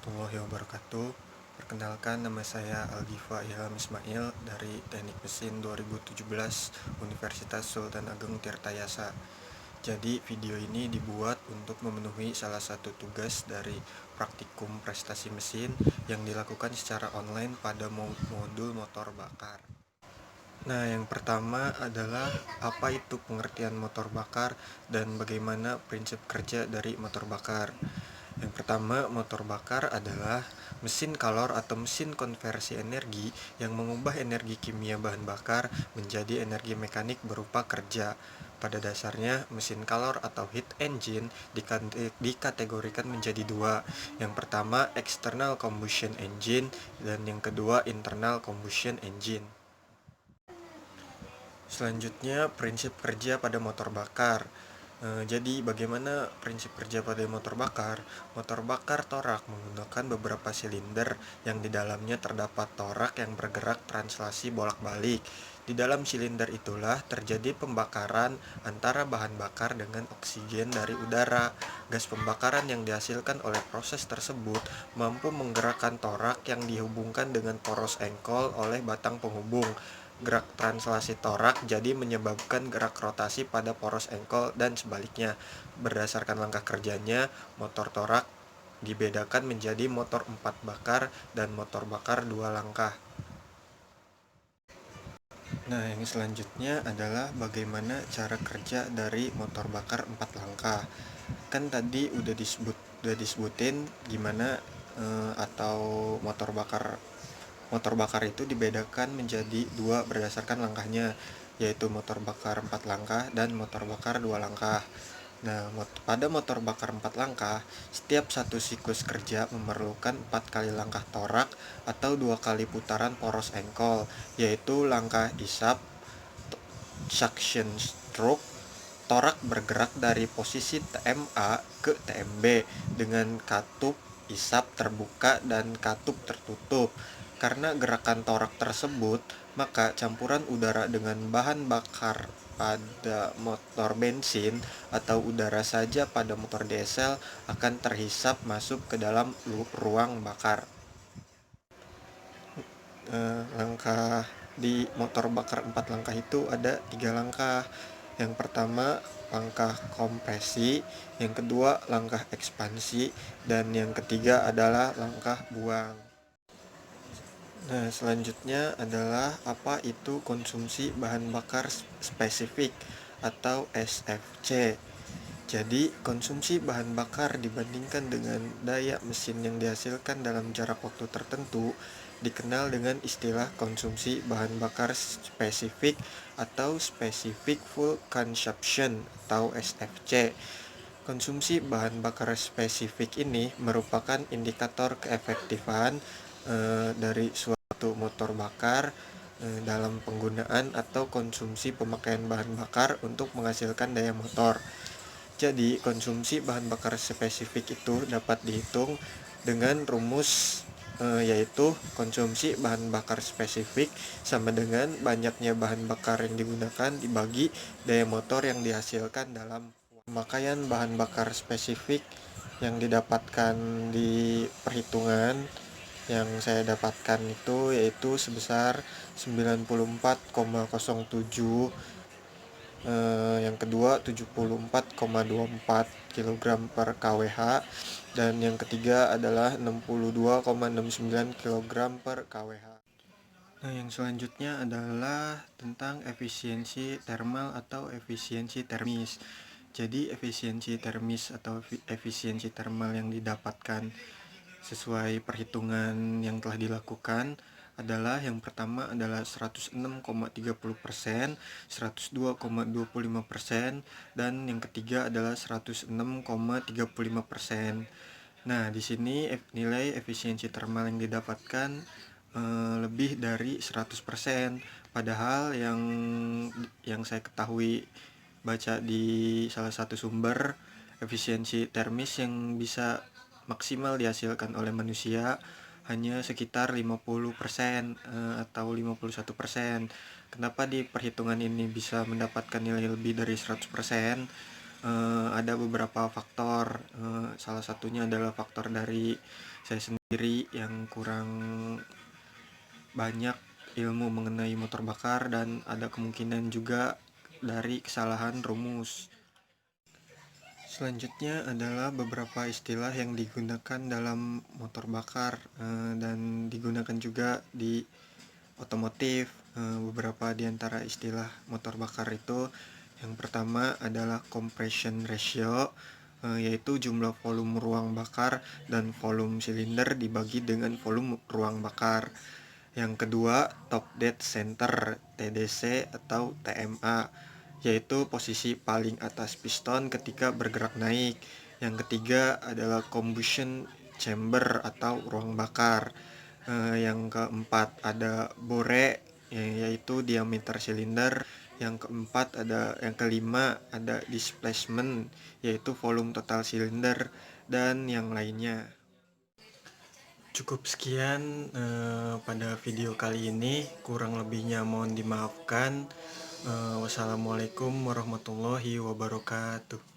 warahmatullahi wabarakatuh. Perkenalkan, nama saya Aldifa Ilham Ismail dari Teknik Mesin 2017 Universitas Sultan Ageng Tirtayasa. Jadi video ini dibuat untuk memenuhi salah satu tugas dari praktikum prestasi mesin yang dilakukan secara online pada modul motor bakar. Nah, yang pertama adalah apa itu pengertian motor bakar dan bagaimana prinsip kerja dari motor bakar. Yang pertama, motor bakar adalah mesin kalor atau mesin konversi energi yang mengubah energi kimia bahan bakar menjadi energi mekanik berupa kerja. Pada dasarnya, mesin kalor atau heat engine dikategorikan menjadi dua. Yang pertama, external combustion engine, dan yang kedua, internal combustion engine. Selanjutnya, prinsip kerja pada motor bakar. Jadi bagaimana prinsip kerja pada motor bakar? Motor bakar torak menggunakan beberapa silinder yang di dalamnya terdapat torak yang bergerak translasi bolak-balik. Di dalam silinder itulah terjadi pembakaran antara bahan bakar dengan oksigen dari udara. Gas pembakaran yang dihasilkan oleh proses tersebut mampu menggerakkan torak yang dihubungkan dengan poros engkol oleh batang penghubung. Gerak translasi torak jadi menyebabkan gerak rotasi pada poros engkol dan sebaliknya. Berdasarkan langkah kerjanya, motor torak dibedakan menjadi motor 4 bakar dan motor bakar 2 langkah. Nah, yang selanjutnya adalah bagaimana cara kerja dari motor bakar 4 langkah. Kan tadi udah disebutin gimana atau motor bakar itu dibedakan menjadi dua berdasarkan langkahnya, yaitu motor bakar 4 langkah dan motor bakar 2 langkah. Nah, pada motor bakar 4 langkah, setiap satu siklus kerja memerlukan 4 kali langkah torak atau 2 kali putaran poros engkol, yaitu langkah isap, suction stroke. Torak bergerak dari posisi TMA ke TMB dengan katup isap terbuka dan katup tertutup. Karena gerakan torak tersebut, maka campuran udara dengan bahan bakar pada motor bensin atau udara saja pada motor diesel akan terhisap masuk ke dalam ruang bakar. Langkah di motor bakar 4 langkah itu ada 3 langkah. Yang pertama, langkah kompresi, yang kedua langkah ekspansi, dan yang ketiga adalah langkah buang. Nah, selanjutnya adalah apa itu konsumsi bahan bakar spesifik atau SFC. Jadi, konsumsi bahan bakar dibandingkan dengan daya mesin yang dihasilkan dalam jarak waktu tertentu dikenal dengan istilah konsumsi bahan bakar spesifik atau specific fuel consumption atau SFC. Konsumsi bahan bakar spesifik ini merupakan indikator keefektifan dari suatu motor bakar dalam penggunaan atau konsumsi pemakaian bahan bakar untuk menghasilkan daya motor. Jadi, konsumsi bahan bakar spesifik itu dapat dihitung dengan rumus yaitu konsumsi bahan bakar spesifik sama dengan banyaknya bahan bakar yang digunakan dibagi daya motor yang dihasilkan dalam pemakaian bahan bakar spesifik yang didapatkan di perhitungan yang saya dapatkan itu yaitu sebesar 94,07, yang kedua 74,24 kg per kWh, dan yang ketiga adalah 62,69 kg per kWh. Nah, yang selanjutnya adalah tentang efisiensi thermal atau efisiensi termis. Jadi efisiensi termis atau efisiensi thermal yang didapatkan sesuai perhitungan yang telah dilakukan adalah yang pertama adalah 106,30%, 102,25%, dan yang ketiga adalah 106,35%. Nah, di sini nilai efisiensi thermal yang didapatkan lebih dari 100%. Padahal yang saya ketahui baca di salah satu sumber, efisiensi termis yang bisa maksimal dihasilkan oleh manusia hanya sekitar 50% atau 51%. Kenapa di perhitungan ini bisa mendapatkan nilai lebih dari 100%? ada beberapa faktor, salah satunya adalah faktor dari saya sendiri yang kurang banyak ilmu mengenai motor bakar, dan ada kemungkinan juga dari kesalahan rumus. Selanjutnya adalah beberapa istilah yang digunakan dalam motor bakar, dan digunakan juga di otomotif. Beberapa di antara istilah motor bakar itu, yang pertama adalah compression ratio, yaitu jumlah volume ruang bakar dan volume silinder dibagi dengan volume ruang bakar. Yang kedua, top dead center, TDC atau TMA, yaitu posisi paling atas piston ketika bergerak naik. Yang ketiga adalah combustion chamber atau ruang bakar. Yang keempat ada bore, yaitu diameter silinder. Yang kelima ada displacement, yaitu volume total silinder, dan yang lainnya. Cukup sekian pada video kali ini, kurang lebihnya mohon dimaafkan. Wassalamualaikum warahmatullahi wabarakatuh.